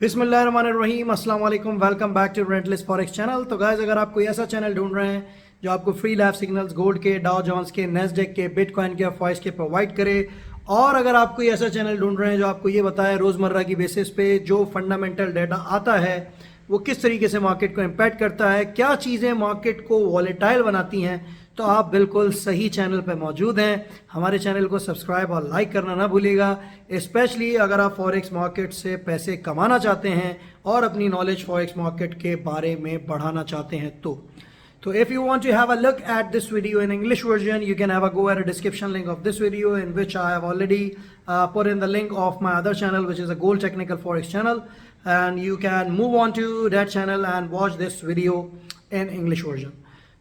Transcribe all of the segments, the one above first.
बिस्मिल्लाहिर्रहमानिर्रहीम, अस्सलाम वालेकुम, welcome back to Rentless Forex channel. तो गाइस, अगर आप कोई ऐसा चैनल ढूंढ रहे हैं जो आपको फ्री लाइव सिग्नल्स गोल्ड के, डाउ जोन्स के, नेस्डेक के, बिटकॉइन के, फॉइस के प्रोवाइड करे, और अगर आप कोई ऐसा चैनल ढूंढ रहे हैं जो आपको ये बताए रोज़मर्रा की बेसिस पे जो फंडामेंटल डाटा आता है वो किस तरीके से मार्केट को इम्पैक्ट करता है, क्या चीज़ें मार्केट को वॉलेटाइल बनाती हैं, तो आप बिल्कुल सही चैनल पर मौजूद हैं। हमारे चैनल को सब्सक्राइब और लाइक करना ना भूलिएगा, स्पेशली अगर आप फॉरेक्स मार्केट से पैसे कमाना चाहते हैं और अपनी नॉलेज फॉरेक्स मार्केट के बारे में बढ़ाना चाहते हैं। तो if you want to have a look at this video in English version, you can have a go at a description link of this video, in which I have already put in the link of my other channel, which is a Gold Technical Forex channel, and you can move on to that channel and watch this video in English version.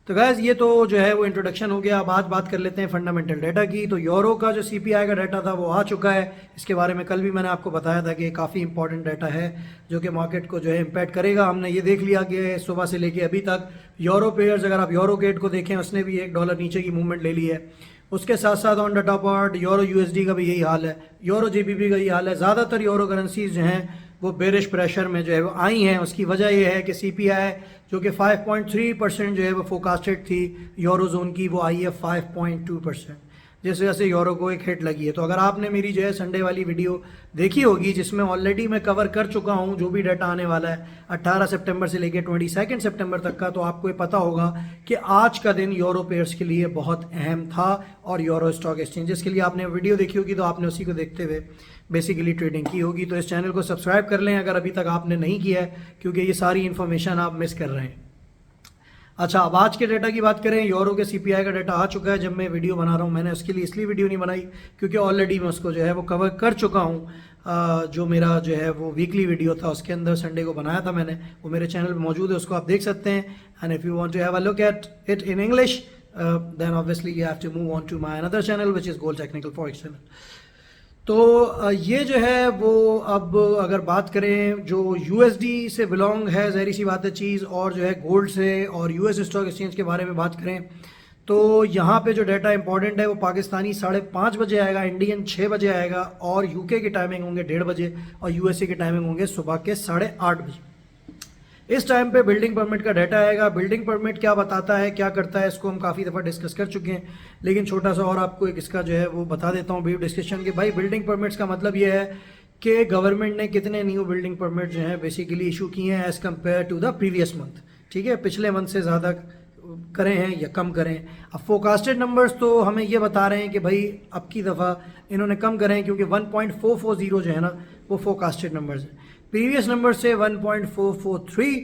तो gas, ये तो जो है वो introduction हो गया। अब आज बात कर लेते हैं फंडामेंटल डाटा की। तो यूरो का जो सीपीआई का डाटा था वो आ चुका है। इसके बारे में कल भी मैंने आपको बताया था कि काफ़ी इंपॉर्टेंट डाटा है जो कि मार्केट को जो है इम्पैक्ट करेगा। हमने ये देख लिया कि सुबह से लेके अभी तक यूरो पेयर्स, अगर आप यूरो गेट को देखें, उसने भी $1 नीचे की मूवमेंट ले ली है। उसके साथ साथ on the top part euro USD का भी यही हाल है, यूरो जीबीपी का यही हाल है। ज़्यादातर यूरो करेंसीज जो हैं वो बेरिश प्रेशर में जो है वो आई हैं। उसकी वजह यह है कि सीपीआई जो कि 5.3% जो है वो फोकास्टेड थी यूरो जोन की, वो आई है 5.2%, जिस वजह से यूरो को एक हिट लगी है। तो अगर आपने मेरी जो है संडे वाली वीडियो देखी होगी, जिसमें ऑलरेडी मैं कवर कर चुका हूं जो भी डाटा आने वाला है 18 सितंबर से लेकर 22 सितंबर तक का, तो आपको ये पता होगा कि आज का दिन यूरो पेयर्स के लिए बहुत अहम था और यूरो स्टॉक एक्सचेंजेस के लिए। आपने वीडियो देखी होगी तो आपने उसी को देखते हुए बेसिकली ट्रेडिंग की होगी। तो इस चैनल को सब्सक्राइब कर लें अगर अभी तक आपने नहीं किया है, क्योंकि ये सारी इन्फॉर्मेशन आप मिस कर रहे हैं। अच्छा, अब आज के डाटा की बात करें। यूरो के सीपीआई का डाटा आ चुका है। जब मैं वीडियो बना रहा हूँ, मैंने उसके लिए इसलिए वीडियो नहीं बनाई क्योंकि ऑलरेडी मैं उसको जो है वो कवर कर चुका हूँ। जो मेरा जो है वो वीकली वीडियो था उसके अंदर संडे को बनाया था मैंने, वो मेरे चैनल पर मौजूद है, उसको आप देख सकते हैं। And if you want to have a look at it in English, then obviously you have to move on to my another channel which is gold technical forex channel. तो ये जो है वो, अब अगर बात करें जो यूएसडी से बिलोंग है, ज़ाहिर सी बात है चीज़, और जो है गोल्ड से और यूएस स्टॉक एक्सचेंज के बारे में बात करें, तो यहाँ पे जो डाटा इंपॉर्टेंट है वो पाकिस्तानी 5:30 बजे आएगा, इंडियन 6 बजे आएगा, और यूके की टाइमिंग होंगे 1:30 बजे, और यूएसए की टाइमिंग होंगे सुबह के 8:30 बजे। इस टाइम पे बिल्डिंग परमिट का डाटा आएगा। बिल्डिंग परमिट क्या बताता है, क्या करता है, इसको हम काफ़ी दफ़ा डिस्कस कर चुके हैं, लेकिन छोटा सा और आपको एक इसका जो है वो बता देता हूँ ब्रीफ डिस्कशन के। भाई, बिल्डिंग परमिट्स का मतलब ये है कि गवर्नमेंट ने कितने न्यू बिल्डिंग परमिट जो हैं बेसिकली इशू किए हैं as compare to the previous month. ठीक है, पिछले मंथ से ज़्यादा करें हैं या कम करें। अब फोकास्टेड नंबर्स तो हमें ये बता रहे हैं कि भाई अब की दफ़ा इन्होंने कम करें, क्योंकि 1.440 जो है ना वो फोकास्टेड नंबर्स हैं, प्रीवियस नंबर से 1.443।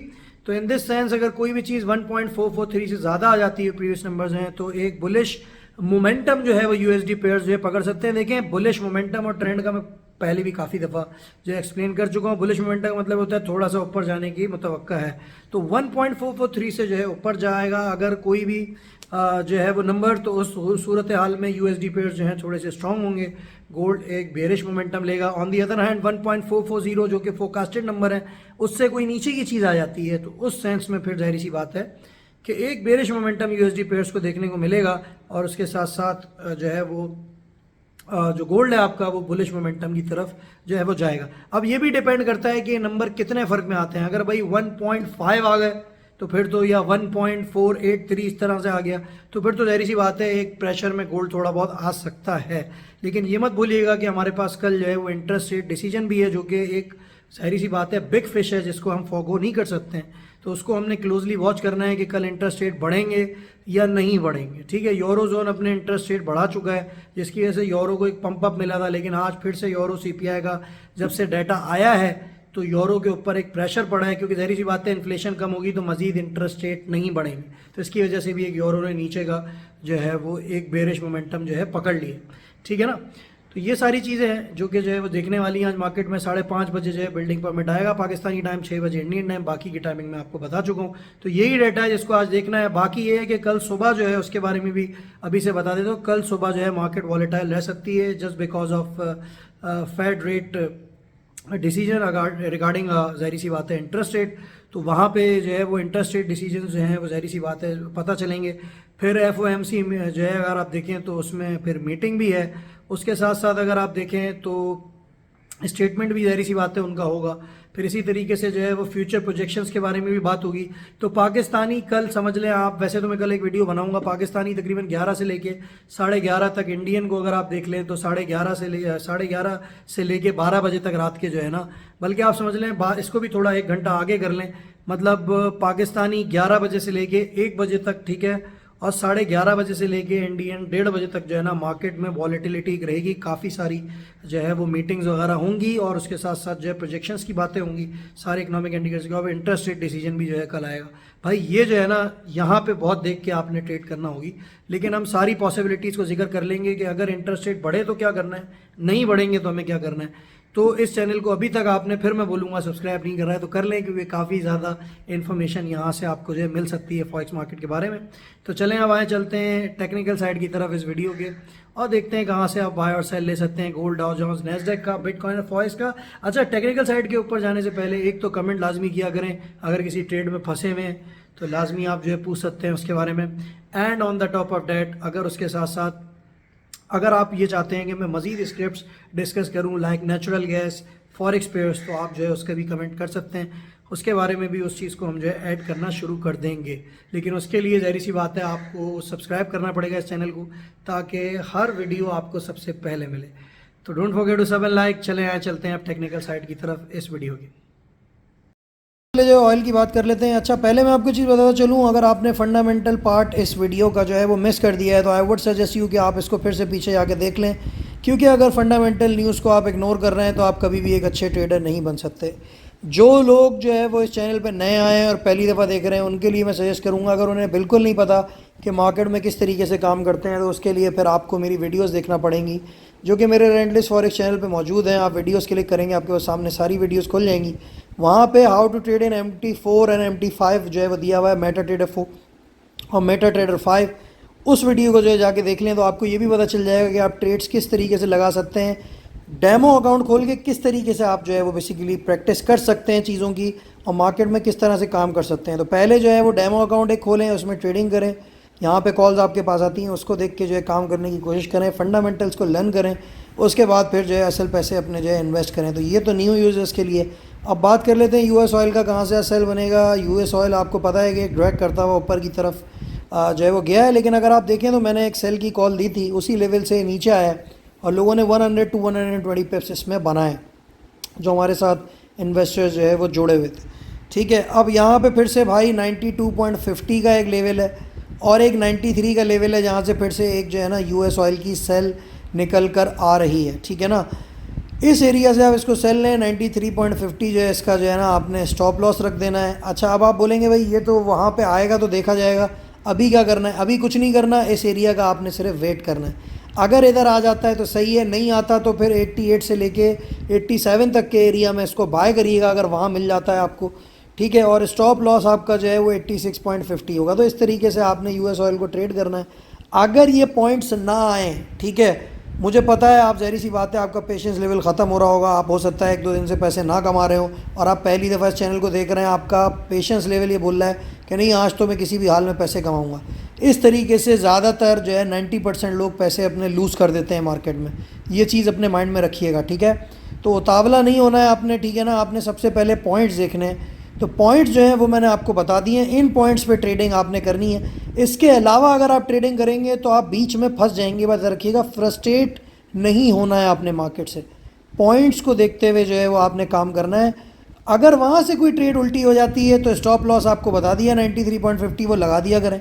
तो इन दिस सेंस अगर कोई भी चीज़ 1.443 से ज़्यादा आ जाती है, प्रीवियस नंबर्स हैं, तो एक बुलिश मोमेंटम जो है वो यूएसडी पेयर्स जो है पकड़ सकते हैं। देखें, बुलिश मोमेंटम और ट्रेंड का मैं पहले भी काफ़ी दफ़ा जो एक्सप्लेन कर चुका हूँ। बुलिश मोमेंटम का मतलब होता है थोड़ा सा ऊपर जाने की मुतवक्का है, तो 1.443 से जो है ऊपर जाएगा अगर कोई भी जो है वो नंबर, तो उस सूरत हाल में यूएसडी पेयर्स जो हैं थोड़े से स्ट्रॉन्ग होंगे, गोल्ड एक बेरिश मोमेंटम लेगा। ऑन दी अदर हैंड 1.440 जो कि फोकास्टेड नंबर है, उससे कोई नीचे की चीज़ आ जाती है, तो उस सेंस में फिर जाहिर सी बात है कि एक बेरिश मोमेंटम यूएसडी पेयर्स को देखने को मिलेगा, और उसके साथ साथ जो है वो जो गोल्ड है आपका वो बुलिश मोमेंटम की तरफ जो है वो जाएगा। अब ये भी डिपेंड करता है कि ये नंबर कितने फ़र्क में आते हैं। अगर भाई 1.5 आ गए तो फिर तो, या 1.483 इस तरह से आ गया, तो फिर तो ज़ाहिर सी बात है एक प्रेशर में गोल्ड थोड़ा बहुत आ सकता है। लेकिन ये मत भूलिएगा कि हमारे पास कल जो है वो इंटरेस्ट रेट डिसीजन भी है, जो कि एक ज़ाहिर सी बात है बिग फिश है जिसको हम फॉरगो नहीं कर सकते हैं। तो उसको हमने क्लोजली वॉच करना है कि कल इंटरेस्ट रेट बढ़ेंगे या नहीं बढ़ेंगे। ठीक है, यूरो जोन अपने इंटरेस्ट रेट बढ़ा चुका है, जिसकी वजह से यूरो को एक पंप अप मिला था, लेकिन आज फिर से यूरो सीपीआई का जब से डाटा आया है तो यूरो के ऊपर एक प्रेशर पड़ा है, क्योंकि ज़ाहिर सी बात है इन्फ्लेशन कम होगी तो मजीद इंटरेस्ट रेट नहीं बढ़ेंगे। तो इसकी वजह से भी एक यूरो ने नीचे का जो है वो एक बेरिश मोमेंटम जो है पकड़ लिए। ठीक है ना, तो ये सारी चीज़ें हैं जो कि जो है वो देखने वाली हैं। आज मार्केट में 5:30 बजे जो है बिल्डिंग परमिट आएगा पाकिस्तानी टाइम, 6 बजे इंडियन टाइम। बाकी की टाइमिंग मैं आपको बता चुका हूँ, तो यही डाटा है जिसको आज देखना है। बाकी ये है कि कल सुबह जो है उसके बारे में भी अभी से बता देता हूँ। कल सुबह जो है मार्केट वॉलेटाइल रह सकती है, just because of fed rate decision regarding ज़ाहिर सी बात है इंटरेस्ट रेट। तो वहाँ पे जो है वो इंटरेस्ट रेट डिसीजन जो हैं वो ज़ाहिर सी बात है पता चलेंगे। फिर एफओएमसी में जो है अगर आप देखें तो उसमें फिर मीटिंग भी है। उसके साथ साथ अगर आप देखें तो स्टेटमेंट भी ज़ाहिर सी बात है उनका होगा। फिर इसी तरीके से जो है वो फ्यूचर प्रोजेक्शंस के बारे में भी बात होगी। तो पाकिस्तानी कल समझ लें आप, वैसे तो मैं कल एक वीडियो बनाऊंगा, पाकिस्तानी तकरीबन 11 से लेके 11:30 तक, इंडियन को अगर आप देख लें तो 11:30 से लेके 12 बजे तक रात के जो है ना, बल्कि आप समझ लें इसको भी थोड़ा 1 घंटा आगे कर लें, मतलब पाकिस्तानी 11 बजे से लेके 1 बजे तक, ठीक है, और 11:30 बजे से लेके इंडियन 1:30 बजे तक जो है ना मार्केट में वॉलेटिलिटी रहेगी। काफ़ी सारी जो है वो मीटिंग्स वगैरह होंगी और उसके साथ साथ जो है प्रोजेक्शंस की बातें होंगी, सारे इकोनॉमिक इंडिकेटर्स के, और इंटरेस्ट रेट डिसीजन भी जो है कल आएगा। भाई ये जो है ना यहाँ पे बहुत देख के आपने ट्रेड करना होगी, लेकिन हम सारी पॉसिबिलिटीज़ को जिक्र कर लेंगे कि अगर इंटरेस्ट रेट बढ़े तो क्या करना है, नहीं बढ़ेंगे तो हमें क्या करना है। तो इस चैनल को अभी तक आपने, फिर मैं बोलूँगा, सब्सक्राइब नहीं कर रहा है तो कर लें, क्योंकि काफ़ी ज़्यादा इन्फॉर्मेशन यहाँ से आपको जो है मिल सकती है फॉरेक्स मार्केट के बारे में। तो चलें अब आए चलते हैं टेक्निकल साइड की तरफ इस वीडियो के, और देखते हैं कहाँ से आप बाय और सेल ले सकते हैं गोल्ड, डाउ जोन्स, नैस्डैक का, बिटकॉइन और फॉरेक्स का। अच्छा, टेक्निकल साइड के ऊपर जाने से पहले एक तो कमेंट लाजमी किया करें, अगर किसी ट्रेड में फंसे हुए हैं तो लाजमी आप जो है पूछ सकते हैं उसके बारे में। And on the top of that, अगर उसके साथ साथ अगर आप ये चाहते हैं कि मैं मज़ीद स्क्रिप्ट्स डिस्कस करूं like natural gas, forex pairs, तो आप जो है उसका भी कमेंट कर सकते हैं, उसके बारे में भी उस चीज़ को हम जो है ऐड करना शुरू कर देंगे। लेकिन उसके लिए ज़ाहिर सी बात है आपको सब्सक्राइब करना पड़ेगा इस चैनल को, ताकि हर वीडियो आपको सबसे पहले मिले। तो डोंट फॉरगेट टू सब एंड लाइक। चले आए चलते हैं अब टेक्निकल साइड की तरफ इस वीडियो की। पहले जो ऑयल की बात कर लेते हैं। अच्छा, पहले मैं आपको चीज़ बताता चलूँ, अगर आपने फंडामेंटल पार्ट इस वीडियो का जो है वो मिस कर दिया है तो आई वुड सजेस्ट यू कि आप इसको फिर से पीछे जाके देख लें, क्योंकि अगर फंडामेंटल न्यूज़ को आप इग्नोर कर रहे हैं तो आप कभी भी एक अच्छे ट्रेडर नहीं बन सकते। जो लोग जो है वो इस चैनल पे नए आए हैं और पहली दफ़ा देख रहे हैं, उनके लिए मैं सजेस्ट करूँगा, अगर उन्हें बिल्कुल नहीं पता कि मार्केट में किस तरीके से काम करते हैं, तो उसके लिए फिर आपको मेरी वीडियोस देखना पड़ेंगी, जो कि मेरे रेंटलेस फॉरेक्स चैनल पे मौजूद हैं। आप वीडियोस क्लिक करेंगे, आपके पास सामने सारी वीडियोस खुल जाएंगी। वहाँ पे how to trade in MT4 and MT5 जो है वो दिया हुआ है, मेटा ट्रेडर 4 और मेटा ट्रेडर 5। उस वीडियो को जो है जाके देख लें तो आपको ये भी पता चल जाएगा कि आप ट्रेड्स किस तरीके से लगा सकते हैं, डेमो अकाउंट खोल के किस तरीके से आप जो है वो बेसिकली प्रैक्टिस कर सकते हैं चीज़ों की, और मार्केट में किस तरह से काम कर सकते हैं। तो पहले जो है वो डेमो अकाउंट एक खोलें, उसमें ट्रेडिंग करें, यहाँ पे कॉल्स आपके पास आती हैं, उसको देख के जो है काम करने की कोशिश करें, फंडामेंटल्स को लर्न करें, उसके बाद फिर जो है असल पैसे अपने जो है इन्वेस्ट करें। तो ये तो न्यू यूज़र्स के लिए। अब बात कर लेते हैं US ऑयल का, कहाँ से सेल बनेगा। US ऑयल आपको पता है कि ड्रैग करता हुआ ऊपर की तरफ जो है वो गया है, लेकिन अगर आप देखें तो मैंने एक सेल की कॉल दी थी, उसी लेवल से नीचे आया है और लोगों ने 100 to 120 पिप्स इसमें बनाए, जो हमारे साथ इन्वेस्टर्स जो है वो जुड़े हुए थे। ठीक है, अब यहाँ पे फिर से भाई 92.50 का एक लेवल है और एक 93 का लेवल है, जहाँ से फिर से एक जो है ना US ऑयल की सेल निकल कर आ रही है। ठीक है ना, इस एरिया से आप इसको सेल लें। 93.50 जो है इसका जो है ना आपने स्टॉप लॉस रख देना है। अच्छा, अब आप बोलेंगे भाई ये तो वहाँ पे आएगा तो देखा जाएगा, अभी क्या करना है? अभी कुछ नहीं करना, इस एरिया का आपने सिर्फ वेट करना है। अगर इधर आ जाता है तो सही है, नहीं आता तो फिर 88 से लेके 87 तक के एरिया में इसको बाय करिएगा अगर वहाँ मिल जाता है आपको। ठीक है, और स्टॉप लॉस आपका जो है वो 86.50 होगा। तो इस तरीके से आपने US ऑयल को ट्रेड करना है। अगर ये पॉइंट्स ना आए, ठीक है, मुझे पता है आप, ज़ाहिर सी बात है, आपका पेशेंस लेवल ख़त्म हो रहा होगा, आप हो सकता है 1-2 दिन से पैसे ना कमा रहे हो और आप पहली दफ़ा इस चैनल को देख रहे हैं, आपका पेशेंस लेवल ये बोल रहा है कि नहीं आज तो मैं किसी भी हाल में पैसे कमाऊंगा। इस तरीके से ज़्यादातर जो है 90% लोग पैसे अपने लूज़ कर देते हैं मार्केट में। ये चीज़ अपने माइंड में रखिएगा। ठीक है, तो उतावला नहीं होना है आपने। ठीक है ना, आपने सबसे पहले पॉइंट्स देखने हैं। तो पॉइंट्स जो हैं वो मैंने आपको बता दिए हैं, इन पॉइंट्स पे ट्रेडिंग आपने करनी है। इसके अलावा अगर आप ट्रेडिंग करेंगे तो आप बीच में फंस जाएंगे। बात रखिएगा, फ्रस्ट्रेट नहीं होना है आपने मार्केट से, पॉइंट्स को देखते हुए जो है वो आपने काम करना है। अगर वहाँ से कोई ट्रेड उल्टी हो जाती है तो स्टॉप लॉस आपको बता दिया 93.50 वो लगा दिया करें।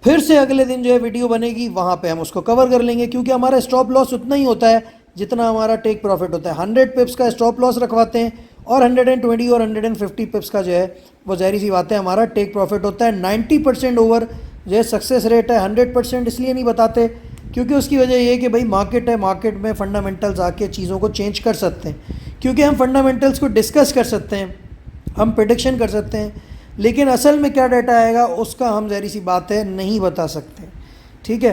फिर से अगले दिन जो है वीडियो बनेगी, वहाँ पे हम उसको कवर कर लेंगे, क्योंकि हमारा स्टॉप लॉस उतना ही होता है जितना हमारा टेक प्रॉफिट होता है। 100 पिप्स का स्टॉप लॉस रखवाते हैं और 120 और 150 पिप्स का जो है वो ज़ाहिर सी बात है हमारा टेक प्रॉफिट होता है। 90% ओवर जो है सक्सेस रेट है। 100% इसलिए नहीं बताते क्योंकि उसकी वजह ये है कि भाई मार्केट है, मार्केट में फंडामेंटल्स आके चीज़ों को चेंज कर सकते हैं, क्योंकि हम फंडामेंटल्स को डिस्कस कर सकते हैं, हम प्रेडिक्शन कर सकते हैं, लेकिन असल में क्या डाटा आएगा उसका हम ज़ाहिर सी बात है नहीं बता सकते। ठीक है,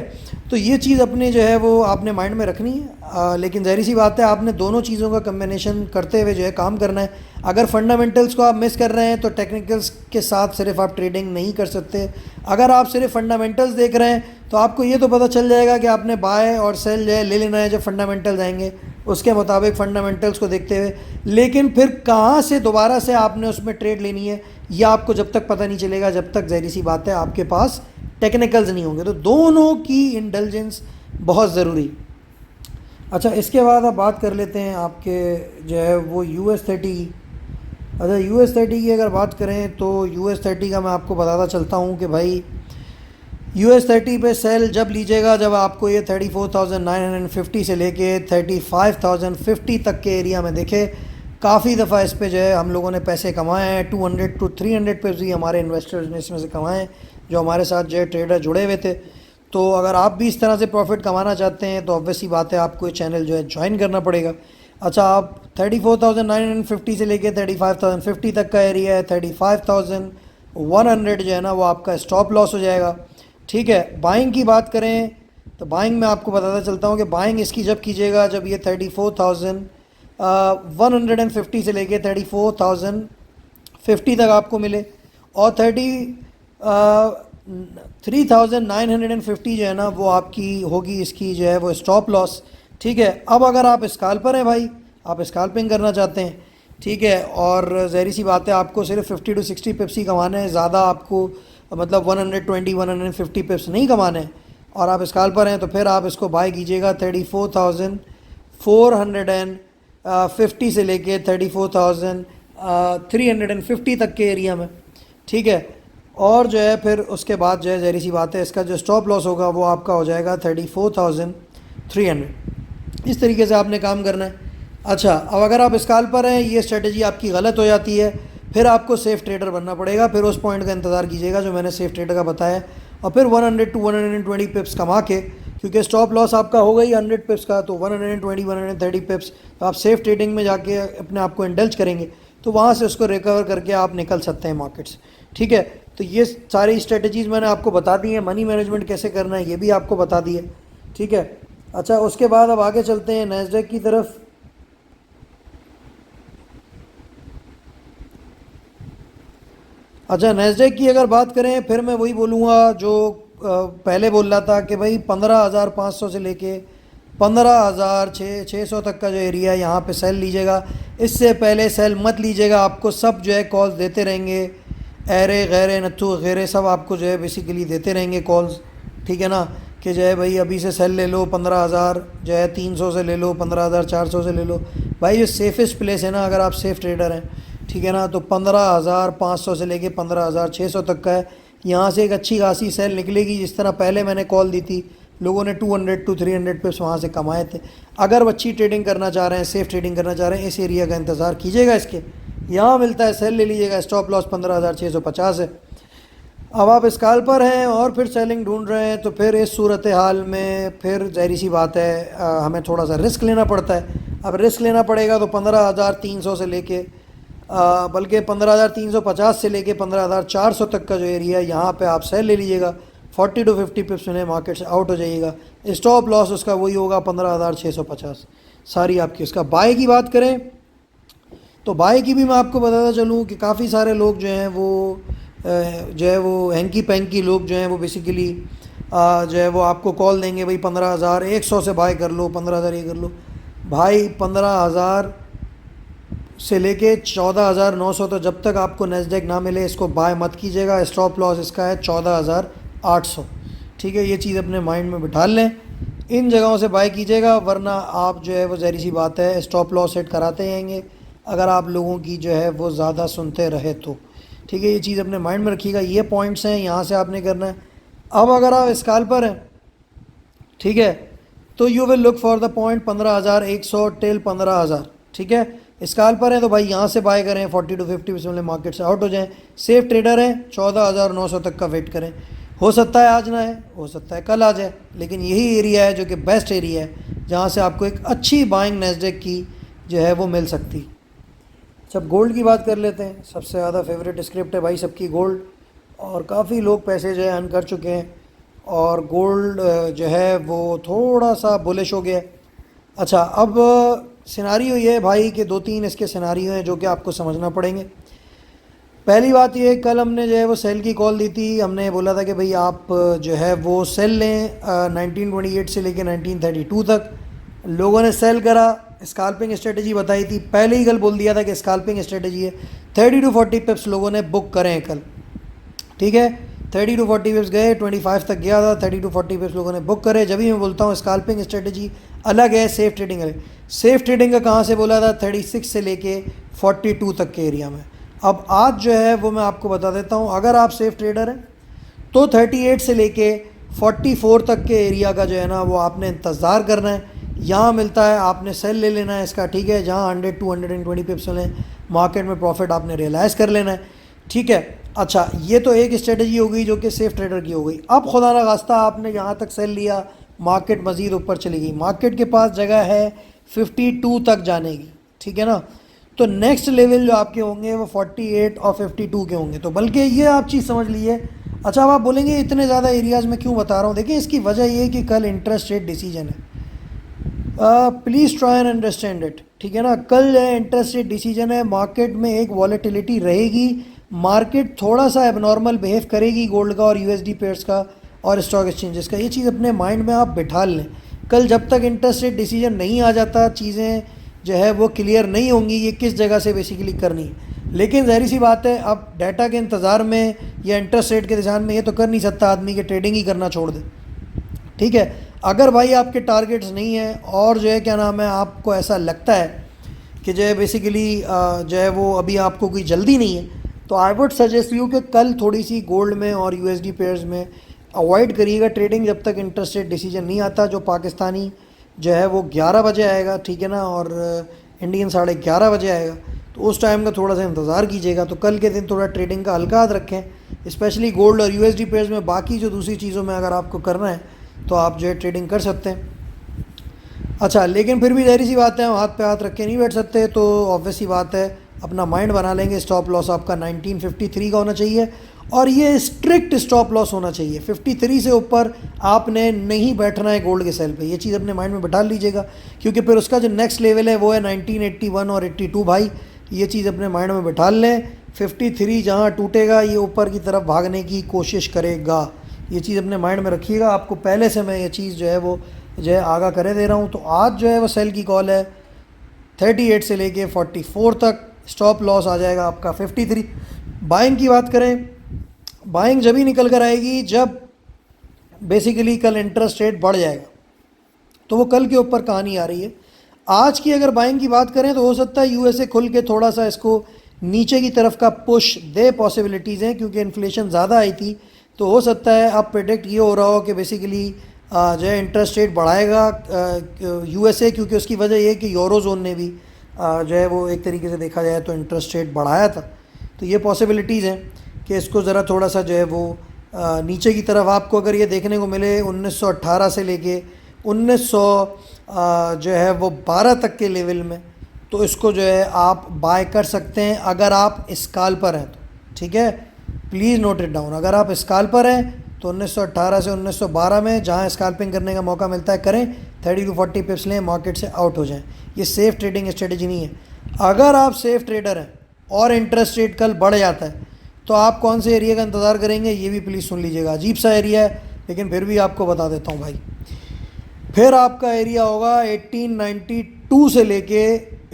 तो ये चीज़ अपने जो है वो आपने माइंड में रखनी है। लेकिन ज़ाहिर सी बात है आपने दोनों चीज़ों का कम्बिनेशन करते हुए जो है काम करना है। अगर फंडामेंटल्स को आप मिस कर रहे हैं तो टेक्निकल्स के साथ सिर्फ आप ट्रेडिंग नहीं कर सकते। अगर आप सिर्फ फंडामेंटल्स देख रहे हैं तो आपको ये तो पता चल जाएगा कि आपने बाय और सेल जो है ले लेना है जब फंडामेंटल्स आएंगे। उसके मुताबिक फंडामेंटल्स को देखते हुए। लेकिन फिर कहाँ से दोबारा से आपने उसमें ट्रेड लेनी है यह आपको जब तक पता नहीं चलेगा, जब तक ज़ाहिर सी बात है आपके पास टेक्निकल्स नहीं होंगे। तो दोनों की इंटेलिजेंस बहुत ज़रूरी। अच्छा, इसके बाद आप बात कर लेते हैं आपके जो है वो US30 की। अच्छा, US30 की अगर बात करें तो US30 का मैं आपको बताता चलता हूँ कि भाई US30 पे सेल जब लीजिएगा जब आपको ये 34,950 से लेके 35,050 तक के एरिया में देखे। काफ़ी दफ़ा इस पे जो है हम लोगों ने पैसे कमाए हैं, 200 to 300 पे भी हमारे इन्वेस्टर्स ने इसमें से कमाए हैं जो हमारे साथ जो है ट्रेडर जुड़े हुए थे। तो अगर आप भी इस तरह से प्रॉफिट कमाना चाहते हैं तो ऑब्वियस ही बात है आपको ये चैनल जो है ज्वाइन करना पड़ेगा। अच्छा, आप 34,950 से लेके 35,050 तक का एरिया है, 35,100 जो है ना वो आपका स्टॉप लॉस हो जाएगा। ठीक है, बाइंग की बात करें तो बाइंग में आपको बताता चलता हूँ कि बाइंग इसकी जब कीजिएगा जब ये 34,150 से लेके 34,050 तक आपको मिले, और 3,950 जो है ना वो आपकी होगी इसकी जो है वो स्टॉप लॉस। ठीक है, अब अगर आप स्कैल्पर हैं भाई, आप स्कैल्पिंग करना चाहते हैं, ठीक है, और ज़ाहिर सी बात है आपको सिर्फ 50 to 60 पिप्स ही कमाने हैं, ज़्यादा आपको मतलब 120-150 पिप्स नहीं कमाने हैं, और आप स्कैल्पर हैं तो फिर आप इसको बाय कीजिएगा 34,450 से लेके 34,350 तक के एरिया में। ठीक है, और जो है फिर उसके बाद जो है ज़ाहिर सी बात है इसका जो स्टॉप लॉस होगा वो आपका हो जाएगा 34,300। इस तरीके से आपने काम करना है। अच्छा, अब अगर आप स्कैल्पर हैं, ये स्ट्रेटजी आपकी गलत हो जाती है, फिर आपको सेफ ट्रेडर बनना पड़ेगा। फिर उस पॉइंट का इंतज़ार कीजिएगा जो मैंने सेफ ट्रेडर का बताया, और फिर 100 to 120 पिप्स कमा के, क्योंकि स्टॉप लॉस आपका हो गई 100 पिप्स का, तो 120-130 पिप्स तो आप सेफ ट्रेडिंग में जाके अपने आप को इंडल्ज करेंगे तो वहाँ से उसको रिकवर करके आप निकल सकते हैं मार्केट से। ठीक है, तो ये सारी स्ट्रेटजीज़ मैंने आपको बता दी है। मनी मैनेजमेंट कैसे करना है ये भी आपको बता दी है। ठीक है, अच्छा, उसके बाद अब आगे चलते हैं नैस्डैक की तरफ। अच्छा, नैस्डैक की अगर बात करें फिर मैं वही बोलूँगा जो पहले बोल रहा था कि भाई 15,500 से लेके 15,600 तक का जो एरिया है यहाँ पे सेल लीजिएगा। इससे पहले सेल मत लीजिएगा, आपको सब जो है कॉल्स देते रहेंगे, एरे गैरे नत्थु गैरे सब आपको जो है बेसिकली देते रहेंगे कॉल्स। ठीक है ना, कि जो है भाई अभी से सेल ले लो 15,000 जो है 300 से ले लो, 15,400 से ले लो। भाई ये सेफेस्ट प्लेस है ना अगर आप सेफ ट्रेडर हैं। ठीक है ना, तो 15,500 से लेके 15,600 तक का है। यहाँ से एक अच्छी खासी सेल निकलेगी, जिस तरह पहले मैंने कॉल दी थी, लोगों ने 200 to 300 पिप्स वहाँ से कमाए थे। अगर वो अच्छी ट्रेडिंग करना चाह रहे हैं, सेफ ट्रेडिंग करना चाह रहे हैं, इस एरिया का इंतज़ार कीजिएगा। इसके यहाँ मिलता है, सेल ले लीजिएगा, स्टॉप लॉस 15,650 है। अब आप स्कैल्पर हैं और फिर सेलिंग ढूंढ रहे हैं, तो फिर इस सूरत हाल में फिर ज़ाहिर सी बात है हमें थोड़ा सा रिस्क लेना पड़ता है। अब रिस्क लेना पड़ेगा तो 15,300 से लेके बल्कि 15,350 से लेके 15,400 तक का जो एरिया है यहाँ पे आप सेल ले लीजिएगा। 40 to 50 पिप्स में मार्केट से आउट हो जाइएगा। स्टॉप लॉस उसका वही होगा 15,650 सारी आपकी। उसका बाय की बात करें तो बाय की भी मैं आपको बताता चलूँ कि काफ़ी सारे लोग जो हैं वो हैंकी पैंकी लोग जो हैं वो बेसिकली जो है वो आपको कॉल देंगे भाई 15,100 से बाय कर लो, 15,000 ये कर लो। भाई 15,000 से लेके 14,900 तो जब तक आपको नैस्डैक ना मिले इसको बाय मत कीजिएगा। स्टॉप लॉस इसका है 14,800। ठीक है, ये चीज़ अपने माइंड में बिठा लें, इन जगहों से बाय कीजिएगा, वरना आप जो है वो ज़ाहिर सी बात है स्टॉप लॉस सेट कराते रहेंगे अगर आप लोगों की जो है वो ज़्यादा सुनते रहे तो। ठीक है, ये चीज़ अपने माइंड में रखिएगा। ये पॉइंट्स हैं, यहाँ से आपने करना है। अब अगर आप स्कैल्पर हैं, ठीक है, तो you will look for the point 15,100 till 15,000। ठीक है, स्कैल्पर हैं तो भाई यहाँ से बाय करें, 40 to 50 वाले मार्केट से आउट हो जाएं। सेफ ट्रेडर हैं 14,900 तक का वेट करें। हो सकता है आज ना है, हो सकता है कल आ जाए, लेकिन यही एरिया है जो कि बेस्ट एरिया है जहाँ से आपको एक अच्छी बाइंग नैस्डैक की जो है वो मिल सकती। जब गोल्ड की बात कर लेते हैं, सबसे ज़्यादा फेवरेट स्क्रिप्ट है भाई सबकी गोल्ड, और काफ़ी लोग पैसे जो है अर्न कर चुके हैं, और गोल्ड जो है वो थोड़ा सा बुलिश हो गया है। अच्छा, अब सिनारियो ये है भाई कि 2-3 इसके सिनारियो हैं जो कि आपको समझना पड़ेंगे। पहली बात ये, कल हमने जो है वो सेल की कॉल दी थी। हमने बोला था कि भाई आप जो है वो सेल लें 1928 से लेके 1932 तक। लोगों ने सेल करा, स्कैल्पिंग स्ट्रेटजी बताई थी, पहले ही कल बोल दिया था कि स्कैल्पिंग स्ट्रेटजी है। 30 to 40 पिप्स लोगों ने बुक करे हैं कल, ठीक है। 30 to 40 पिप्स गए, 25 तक गया था, 30 to 40 पिप्स लोगों ने बुक करे। जब भी मैं बोलता हूँ स्कैल्पिंग स्ट्रेटजी अलग है, सेफ ट्रेडिंग अलग। सेफ ट्रेडिंग का कहाँ से बोला था? 36 से लेके 42 तक के एरिया में। अब आज जो है वो मैं आपको बता देता हूँ, अगर आप सेफ ट्रेडर हैं तो 38 से लेके 44 तक के एरिया का जो है ना वो आपने इंतज़ार करना है। यहाँ मिलता है आपने सेल ले लेना है इसका, ठीक है। जहाँ 100 to 120 पिप्स लें मार्केट में प्रॉफिट आपने रियलाइज़ कर लेना है, ठीक है। अच्छा, ये तो एक स्ट्रेटजी हो गई जो कि सेफ ट्रेडर की हो गई। अब खुदा ना खास्ता आपने यहाँ तक सेल लिया, मार्केट मज़ीद ऊपर चली गई, मार्केट के पास जगह है 52 तक जाने की, ठीक है ना। तो नेक्स्ट लेवल जो आपके होंगे वो 48 और 52 के होंगे। तो बल्कि ये आप चीज़ समझ लीजिए। अच्छा, अब आप बोलेंगे इतने ज़्यादा एरियाज़ में क्यों बता रहा हूँ? देखिए, इसकी वजह ये है कि कल इंटरेस्ट रेट डिसीजन है। Please try and understand it, ठीक है ना। कल इंटरेस्ट रेट डिसीजन है, मार्केट में एक वॉलेटिलिटी रहेगी, मार्केट थोड़ा सा एबनॉर्मल बिहेव करेगी गोल्ड का और यूएसडी पेयर्स का और स्टॉक एक्सचेंजेस का। ये चीज़ अपने माइंड में आप बिठा लें। कल जब तक इंटरेस्ट रेट डिसीजन नहीं आ जाता, चीज़ें जो है वो क्लियर नहीं होंगी ये किस जगह से बेसिकली करनी है। लेकिन ज़ाहिर सी बात है, अब डाटा के इंतज़ार में या इंटरेस्ट रेट के ध्यान में ये तो कर नहीं सकता आदमी कि ट्रेडिंग ही करना छोड़ दे, ठीक है। अगर भाई आपके टारगेट्स नहीं है और जो है क्या नाम है आपको ऐसा लगता है कि जो है बेसिकली जो है वो अभी आपको कोई जल्दी नहीं है, तो आई वुड सजेस्ट यू कि कल थोड़ी सी गोल्ड में और यूएसडी पेयर्स में अवॉइड करिएगा ट्रेडिंग जब तक इंटरेस्ट रेट डिसीजन नहीं आता, जो पाकिस्तानी जो है वो 11 बजे आएगा, ठीक है ना, और इंडियन 11:30 बजे आएगा। तो उस टाइम का थोड़ा सा इंतज़ार कीजिएगा। तो कल के दिन थोड़ा ट्रेडिंग का हल्का हाथ रखें, स्पेशली गोल्ड और यूएसडी पेयर्स में। बाकी जो दूसरी चीज़ों में अगर आपको करना है तो आप जो है ट्रेडिंग कर सकते हैं। अच्छा, लेकिन फिर भी ज़ाहिर सी बात है, हम हाथ पे हाथ रख के नहीं बैठ सकते, तो ऑब्वियस ही बात है अपना माइंड बना लेंगे। स्टॉप लॉस आपका 1953 का होना चाहिए और ये स्ट्रिक्ट स्टॉप लॉस होना चाहिए। 53 से ऊपर आपने नहीं बैठना है गोल्ड के सेल पे, ये चीज़ अपने माइंड में बैठा लीजिएगा, क्योंकि फिर उसका जो नेक्स्ट लेवल है वो है 1981 और 82। भाई ये चीज़ अपने माइंड में बैठा लें। 53 जहाँ टूटेगा ये ऊपर की तरफ भागने की कोशिश करेगा, ये चीज़ अपने माइंड में रखिएगा। आपको पहले से मैं ये चीज़ जो है वो जो है आगाह करे दे रहा हूँ। तो आज जो है वो सेल की कॉल है 38 से लेके 44 तक। स्टॉप लॉस आ जाएगा आपका 53। बाइंग की बात करें, बाइंग जब ही निकल कर आएगी जब बेसिकली कल इंटरेस्ट रेट बढ़ जाएगा, तो वो कल के ऊपर कहानी आ रही है। आज की अगर बाइंग की बात करें तो हो सकता है यूएसए खुल के थोड़ा सा इसको नीचे की तरफ का पुश दे, पॉसिबिलिटीज़ हैं, क्योंकि इन्फ्लेशन ज़्यादा आई थी। तो हो सकता है अब प्रेडिक्ट ये हो रहा हो कि बेसिकली जो है इंटरेस्ट रेट बढ़ाएगा यूएसए, क्योंकि उसकी वजह ये है कि यूरो जोन ने भी जो है वो एक तरीके से देखा जाए तो इंटरेस्ट रेट बढ़ाया था। तो ये पॉसिबिलिटीज़ हैं कि इसको ज़रा थोड़ा सा जो है वो नीचे की तरफ आपको अगर ये देखने को मिले 1918 से लेके 1900 जो है वो 12 तक के लेवल में, तो इसको जो है आप बाय कर सकते हैं अगर आप स्कैल्पर हैं तो, ठीक है। Please note it down. अगर आप स्कैल्पर हैं तो 1918 से 1912 में जहाँ स्कैल्पिंग करने का मौका मिलता है करें। 30 to 40 पिप्स लें, मार्केट से आउट हो जाएं। ये सेफ ट्रेडिंग स्ट्रेटजी नहीं है। अगर आप सेफ ट्रेडर हैं और इंटरेस्ट रेट कल बढ़ जाता है तो आप कौन से एरिया का इंतज़ार करेंगे, ये भी प्लीज़ सुन लीजिएगा। अजीब सा एरिया है लेकिन फिर भी आपको बता देता हूँ भाई। फिर आपका एरिया होगा 1892 से लेके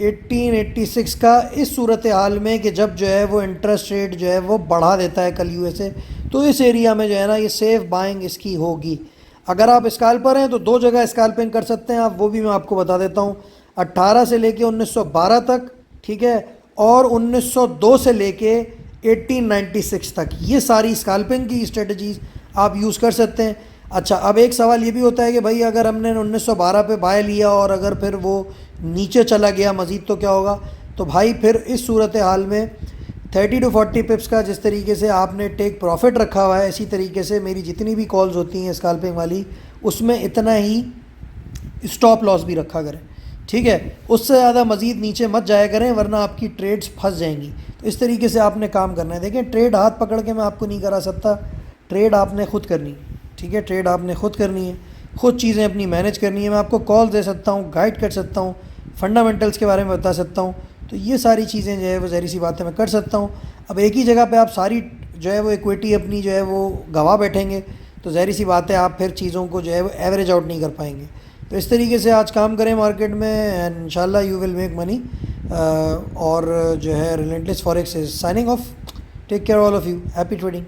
1886 का, इस सूरत हाल में कि जब जो है वो इंटरेस्ट रेट जो है वो बढ़ा देता है कल यूएसए, तो इस एरिया में जो है ना ये सेफ बाइंग इसकी होगी। अगर आप स्कैल्पर हैं तो दो जगह स्कैल्पिंग कर सकते हैं आप, वो भी मैं आपको बता देता हूँ। 18 से लेके 1912 तक, ठीक है, और 1902 से लेके 1896 तक, ये सारी स्कैल्पिंग की स्ट्रेटजीज आप यूज़ कर सकते हैं। अच्छा, अब एक सवाल ये भी होता है कि भाई अगर हमने 1912 पे बाय लिया और अगर फिर वो नीचे चला गया मज़ीद तो क्या होगा? तो भाई फिर इस सूरत हाल में 30 to 40 पिप्स का जिस तरीके से आपने टेक प्रॉफिट रखा हुआ है, इसी तरीके से मेरी जितनी भी कॉल्स होती हैं स्कैल्पिंग वाली उसमें इतना ही स्टॉप लॉस भी रखा करें, ठीक है। उससे ज़्यादा मज़ीद नीचे मत जाया करें वरना आपकी ट्रेड्स फंस जाएंगी। तो इस तरीके से आपने काम करना है। देखें, ट्रेड हाथ पकड़ के मैं आपको नहीं करा सकता, ट्रेड आपने खुद करनी है, ठीक है। ट्रेड आपने खुद करनी है, खुद चीज़ें अपनी मैनेज करनी है। मैं आपको कॉल दे सकता हूँ, गाइड कर सकता हूँ, फंडामेंटल्स के बारे में बता सकता हूँ। तो ये सारी चीज़ें जो है वो ज़ाहिर सी बात है मैं कर सकता हूँ। अब एक ही जगह पे आप सारी जो है वो इक्विटी अपनी जो है वो गंवा बैठेंगे तो ज़ाहिर सी बात है आप फिर चीज़ों को जो है वो एवरेज आउट नहीं कर पाएंगे। तो इस तरीके से आज काम करें मार्केट में एंड इंशाल्लाह यू विल मेक मनी। और जो है relentless forex is signing off. Take care all of you, happy trading.